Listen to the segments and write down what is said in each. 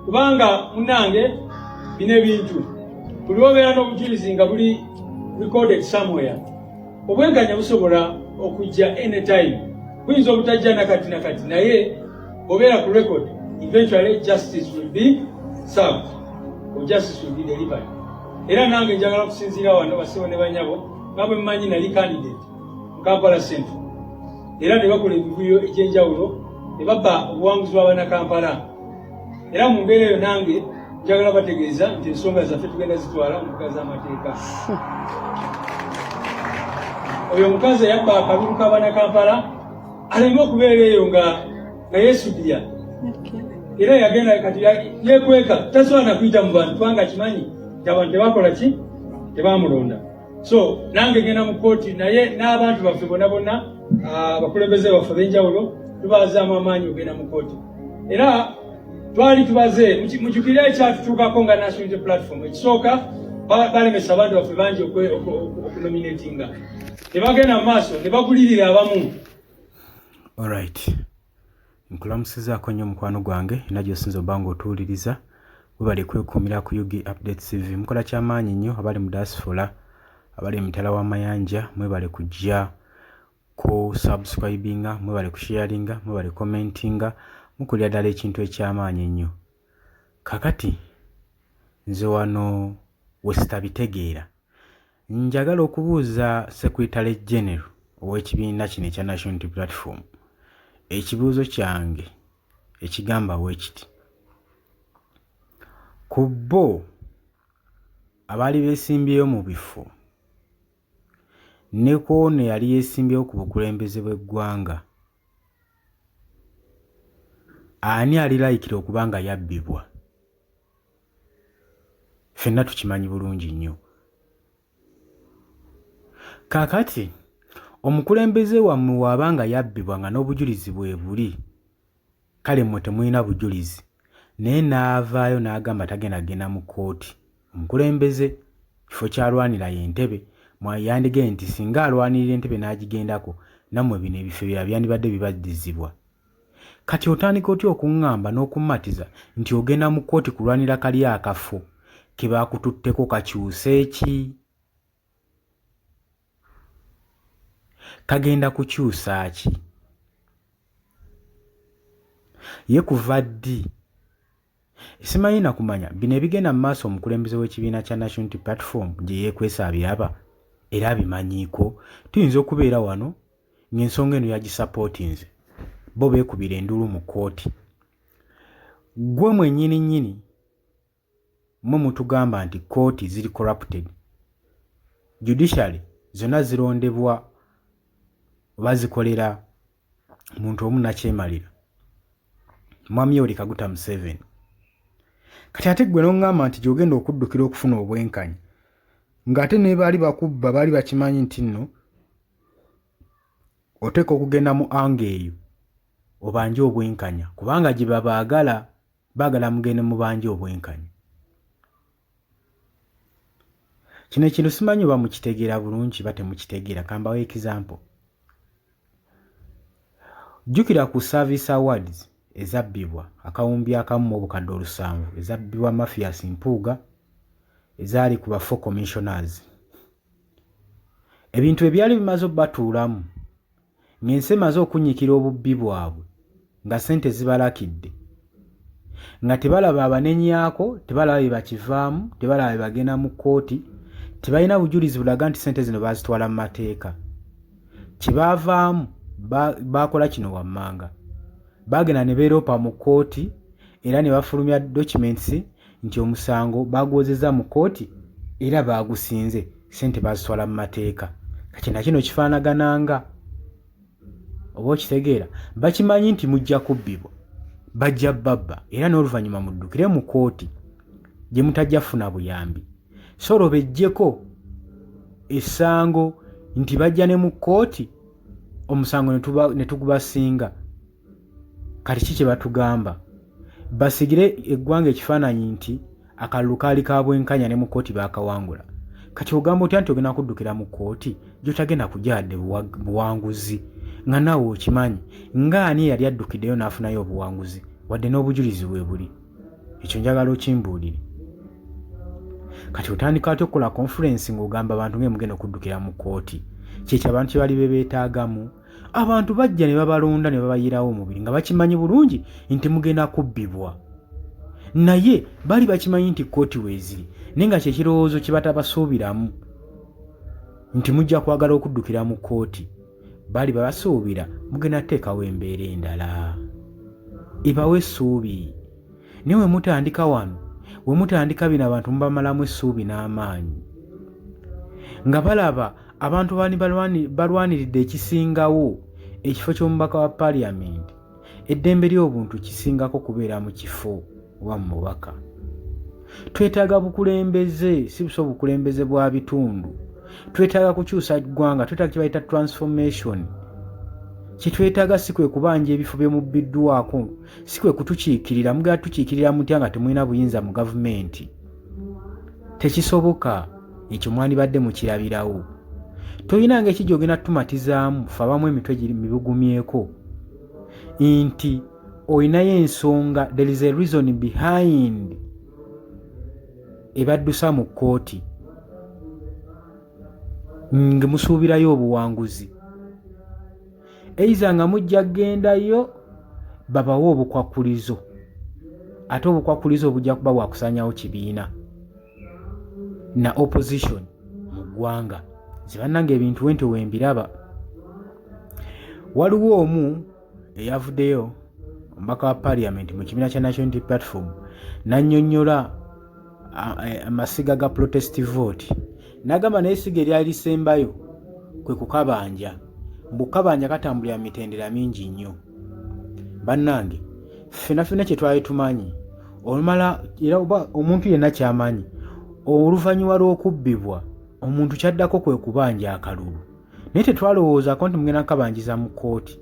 kubanga munange bine bintu buli obeera n'obujulizi nga buli recorded somewhere obwenkanya busobola okujja anytime buyinza obutajja nakati naye obeera ku record eventually justice will be served or justice will be delivered. Era nange njagala kusinziira wano basibo ne banyabo nga bwe mmanyi nali candidate mu Kampala Central era ne bakola ebivuyo ekyenjawulo ne babba obuwanguzi bw'abana Kampala era mu mbeera eyo nange njagala bategeeza nti ensonga zaffe tugenda zitwala mu mbuga z'amateeka. Oyo omukazi yabba akabiru k'abana Kampala aleme okubeera eyo nga yeesudira era yagenda kati yeekweka tasobola na kuyita mu bantu kubanga kimanyi nti abantu tebakola ki tebamulonda. So nange genda mu kkooti naye n'abantu baffe bonna abakulembeze baffe ab'enjawulo tubaazaamu amaanyi ogenda mu kkooti era twali tubaze mujukire ekyatutuukako nga National Unity Platform. Ekisooka balemesa abantu baffe bangi okunominatinga ne bagenda mu maaso ne bagulirira abamu. Alright, nkulamusizaako nnyo mukwano gwange era gy'osinza obba ng'otuwuliriza webale kwekuumira ku UG Updates TV. Mukola ky'amaanyi nnyo abali mu diaspora abali emitala w'amayanja mwebale kujja ku subscribinga mwebale ku sharinga mwebale commentinga mukulira ddala ekintu eky'amaanyi ennyo. Kakati nze wano wesitabitegeera njagala okubuuza Secretary General ow'ekibiina kino ekya National Unity Platform ekibuuzo kyange ekigamba weekiti. Ku bo abaali beesimbyeyo mu bifo ne kw'ono yali yeesimbyewo ku bukulembeze bw'eggwanga ani alilayikira okuba nga yabbibwa? Ffenna tukimanyi bulungi nnyo. Kaakati omukulembeze wammwe waaba nga yabbibwa nga n'obujulizi bwe buli, kale mmwe temulina bujulizi, naye n'avaayo n'agamba tagenda mu kkooti. Omukulembeze kifo ky'alwanira y'entebe, yandigee nti singa alwanirira entebe n'agigendako nammwe bino ebifo bya byandibadde bibaddizibwa. Kati otandika otya okuŋŋamba n'okummatiza nti ogenda mu kkooti kulwanira kali akafo ke baakututteko kakyuse ki? Kagenda kukyusa ki? Ye kuva ddi? Simanyi na kumanya bino ebigenda mu maaso omukulembeze w'ekibiina kya National Unity Platform gye yeekwesa abyaba era abimanyiiko. Tuyinza okubeera wano ng'ensonga eno yagisapootinze bo beekubira endulu mu kkooti. Gwe mwennyini mwe mutugamba nti kkooti ziri corrupted, judiciary zonna zirondebwa oba zikolera muntu omu nakyemalira, Mwami Yoweri Kaguta Museveni. Kati ate gwe n'oŋŋamba nti gy'ogenda okuddukira okufuna obwenkanya ng'ate ne baali bakubba baali bakimanyi nti nno oteeka okugenda mu anga eyo obanje obwenkanya kubanga gye baagala mugende mubanje obwenkanya. Kino ekintu simanyi oba mukitegeera bulungi ba temukitegeera. Kambawo example. Jjukira ku Service Awards ezabbibwa akawumbi akamu mu obukadde 7 ezabbibwa Mafias Mpuuga ezaali ku ba 4 commissioners. Ebintu ebyali bimaze obbatuulamu ng'ensi emaze okunyikira obubbi bwabwe nga ssente zibalakidde nga tebalaba abanenyaako, tebalaba bye bakivaamu, tebalaba bye bagenda mu kkooti, tebalina bujulizi bulaga nti ssente zino baazitwala mu mateeka. Kyebaavaamu baakola kino wammanga, baagenda ne beeropa mu kkooti era ne bafulumya documents nti omusango baagwozezza mu kkooti era baagusinze, ssente baazitwala mu mateeka. Kati na kino kifaanagananga oba okitegeera. Bakimanyi nti mujja kubbibwa, bajja babba era n'oluvannyuma muddukire mu kkooti gye mutajja funa buyambi. So olwobejjeko essango nti bajja ne mu kkooti omusango ne tugubasinga, kati ki kye batugamba? Basigire eggwanga ekifaananyi nti akalulu kaali ka bwenkanya ne mu kkooti baakawangula. Kati ogamba otya nti ogenda kuddukira mu kkooti gy'otagenda kujjadde buwanguzi nga naawe okimanyi ng'ani yali addukiddeyo n'afunayo obuwanguzi wadde n'obujulizi bwe buli? ekyo njagala okimbuulire. Kati otandika ate okukola conference ng'ogamba abantu ng'e mugenda okuddukira mu kkooti. Kyekyo abantu kye bali beetaagamu. Abantu bajja ne babalonda ne babayirawo omubiri nga bakimanyi bulungi nti mugenda kubbibwa. Naye bali bakimanyi nti kkooti weeziri, naye nga kyekirowoozo kye batabasuubiramu nti mujja kwagala okuddukira mu kkooti. Bali babasuubira mugenda teekawo embeera endala. Ibawe essuubi. Naye we mutandika wano, we mutandika bino abantu mubamalamu essuubi n'amaanyi. Nga balaba abantu balwaniridde ekisingawo ekifo ky'omubaka wa Parliament. Eddembe ly'obuntu kisingako kubeera mu kifo wa mubaka. Twetaaga bukulembeze, si buso bukulembeze bwa bitundu. Twetaaga kukyusa ggwanga, twetaaga kye bayita transformation. Kitwetaaga si kwe kubanja ebifo byemubbiddwako, si kwe kutukiikirira, mugala tukiikirira mutya nga temulina buyinza mu gavumenti. Tekisoboka, ekyo mwandibadde mukirabirawo. Toyinanga ekijja ogenda tumatizaamu, fe abamu emitwe mibugumyeko nti oyinayo ensonga, there is a reason behind ebaddusa mu kkooti ngemusuubirayo obuwanguzi. Eiza nga mujja gendayo babawo obukwakkulizo, ate obukwakkulizo bujja kuba bwakusanyawo kibiina na opposition mu ggwanga. Zibannanga ebintu wente wembiraba. Waliwo omu eyavuddeyo omubaka wa Parliament mu kibiina kya National Unity Platform n'annyonnyola amasiga ga protest vote. N'agamba naye essiga eryali lisembayo kwe kukabanja. Mbukabanja katambulira mitendera mingi nnyo. Bannange, ffenna kye twali tumanyi olumala era oba omuntu yenna ky'amanyi oluvannyuma lw'okubbibwa omuntu kyaddako kwe kubanja akalulu. Naye tetwalowoozaako nti mugenda kukabanjiza mu kkooti.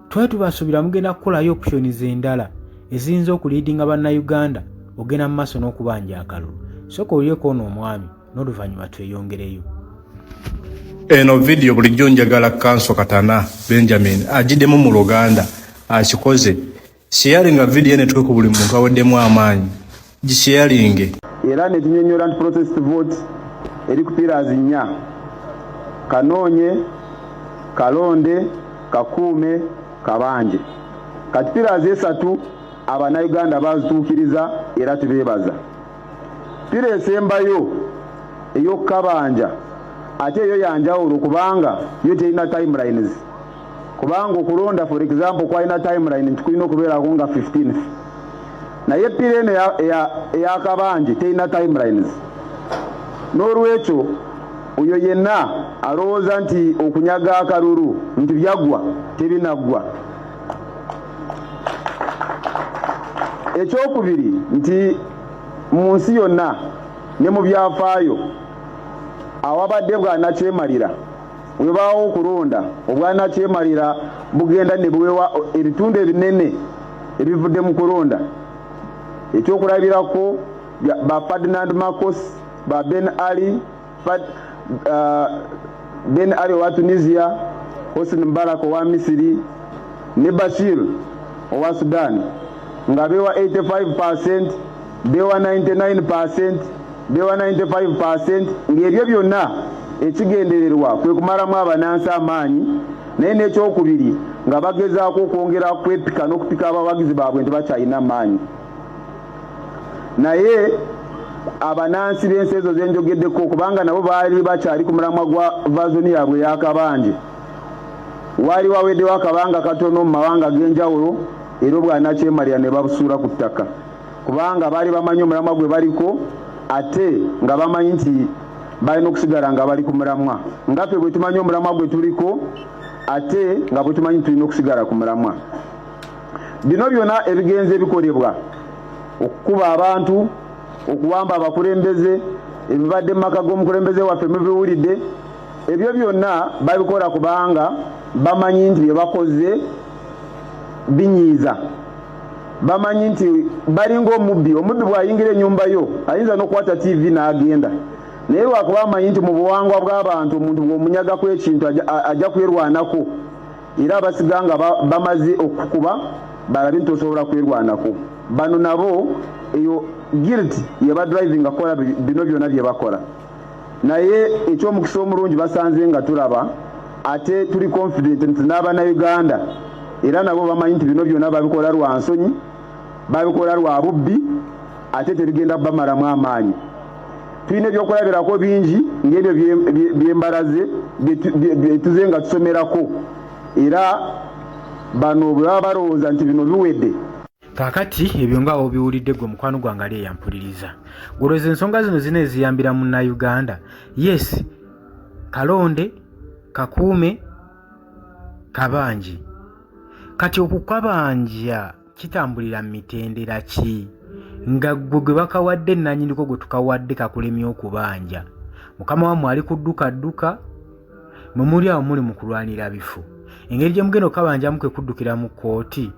Twali tubasuubira mugenda kukolayo options endala eziyinza okuliidinga bannayuganda ogenda mu maaso n'okubanja akalulu. Sooka oliyeko ono omwami n'oluvannyuma tweyongereyo. Eno video bulijjo njagala Kanso Katana Benjamin agiddemu mu Luganda akikoze. Sharinga video ene tuko buli muntu aweddemu amaanyi. Gisharinge. Era ne tunyonnyola nti protest vote eri ku pillars 4: Kanoonye, Kalonde, Kakuume, Kabanje. Kati pillars 3 Abannayuganda bazituukiriza era tubeebaza. Pira esembayo ey'okukabanja ate eyo yanjawulo kubanga yo terina timelines. Kubanga okulonda for example kwalina timeline nti kulina okubeerako nga 15th. Naye pira eno eyakabanje terina timelines. N'olwekyo oyo yenna alowooza nti okunyaga akalulu nti byaggwa tebinaggwa. Ekyokubiri nti mu nsi yonna ne mu byafaayo awabadde bwanakyemalira webaawo okulonda obwanakyemalira bugenda ne buwewa ebitundu ebinene ebivudde mu kulonda. Ekyokulabirako ba Ferdinand Marcos, ba Ben Ali owa Tunisia, Hosni Mubarak owa Misiri ne Bashir owa Sudan nga bewa 85%, bewa 99%, bewa 95%. Ng'ebyo byonna ekigendererwa kwe kumalamu abanansi amaanyi, naye n'ekyokubiri nga bagezaako okwongera kwepika n'okupika abawagizi baabwe nti bakyalina amaanyi. Naye abanansi b'ensi ezo zenjogeddeko kubanga nabo baali bakyali ku mulamwa gwa vazoni yaabwe yakabanje. Waali waweddewo akabanga katono mu mawanga ag'enjawulo era obwanakyemalira ne babusuula ku ttaka kubanga baali bamanyi omulamwa gwe baliko ate nga bamanyi nti balina okusigala nga bali ku mulamwa. Nga ffe bwe tumanyi omulamwa gwe tuliko ate nga bwe tumanyi tulina okusigala ku mulamwa. Bino byonna ebigenze bikolebwa okukuba abantu, okuwamba abakulembeze, ebibadde mu maka g'omukulembeze waffe mubiwulidde. Ebyo byonna babikola kubanga bamanyi nti bye bakoze binyiiza. Bamanyi nti balinga omubbi. Omubbi bw'ayingira ennyumba yo ayinza n'okwata TV n'agenda. Naye lwakuba amanyi nti mu buwangwa bw'abantu omuntu bw'omunyagako ekintu ajja kwerwanako era abasiga nga bamaze okukuba balabe nti osobola kwerwanako. bano nabo eyo guilt yeba driving akola bino byona bye bakola naye ekyomukisa omulungi basanze nga tulaba ate tuli confident nti n'abaana Uganda era nabo bamanyi nti bino byona babikola lwa nsonyi babikola lwa bubbi ate tebigenda bamalamu amaanyi tulina ebyokulabirako bingi ng'ebyo byembalaze tuze nga tusomerako era bano bwe baba balowooza nti bino biwedde. Kakati ebyo nga obiwulidde gwe mukwano gwange ali eyampuliriza golowooza ensonga zino zina eziyambira munnayuganda. Yes, Kalonde, Kakuume, Kabanji. Kati okukabanja kitambulira mu mitendera ki nga gwe bakawadde nannyiniko gwe tukawadde kakulemya okubanja mukama wammwe ali kudduka mwe muli awo muli mu kulwanira bifo engeri gye mugenda okabanjamu kwe kuddukira mu kkooti.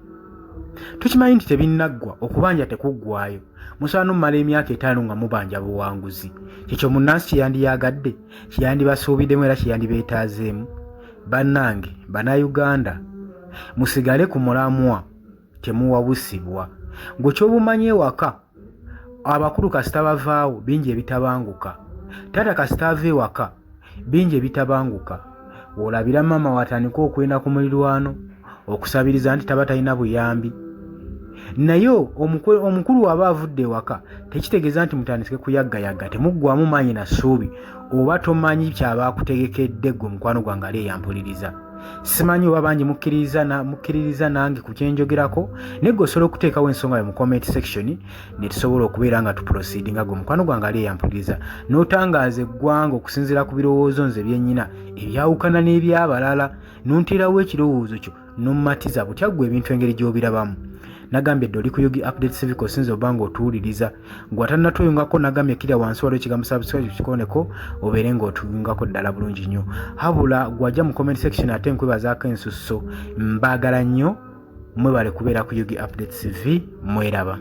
Tukimanyi nti tebinnaggwa okubanja tekuggwayo musaana mumala emyaka 5 nga mubanja buwanguzi kyekyo munnansi kyeyandiyagadde kyeyandibasuubiddemu era kyeyandibeetaazeemu. Bannange bannayuganda musigale ku mulamwa temuwabusibwa gwe kyobumanyi ewaka abakulu kasita bavaawo bingi ebitabanguka taata kasita ava ewaka bingi ebitabanguka olabira mama watandika okwenda ku mulirwano okusabiriza nti taba talina buyambi naye omukulu waba avudde ewaka tekitegeeza nti mutandike kuyaggayagga temuggwamu maanyi na ssuubi oba tomanyi kyaba akutegekedde gwe mukwano gwange ali eyampuliriza. Simanyi oba bangi mukkiririza nange ku kyenjogerako naye gwe osobola okuteekawo ensonga mu comment section ne tusobola okubeera nga tuproceedinga gwe mukwano gwange ali eyampuliriza n'otangaaza eggwanga okusinziira ku birowoozo nze byennyina ebyawukana n'ebyabalala n'onteerawo ekirowoozo kyo n'omumatiza butya ggwe ebintu engeri gy'obirabamu. Nagambye dde oli ku Yugi Update Civic osinza oba ng'otuwuliriza ng'atannatuyungako nagambye kira wansi waliwo ekigambo subscribe kikoneko obeere ng'otuyungako ddala bulungi nnyo habula gwajja mu comment section ate nkwebazaako ensusso mbaagala nnyo mwebale kubeera ku Yugi Update TV mweraba.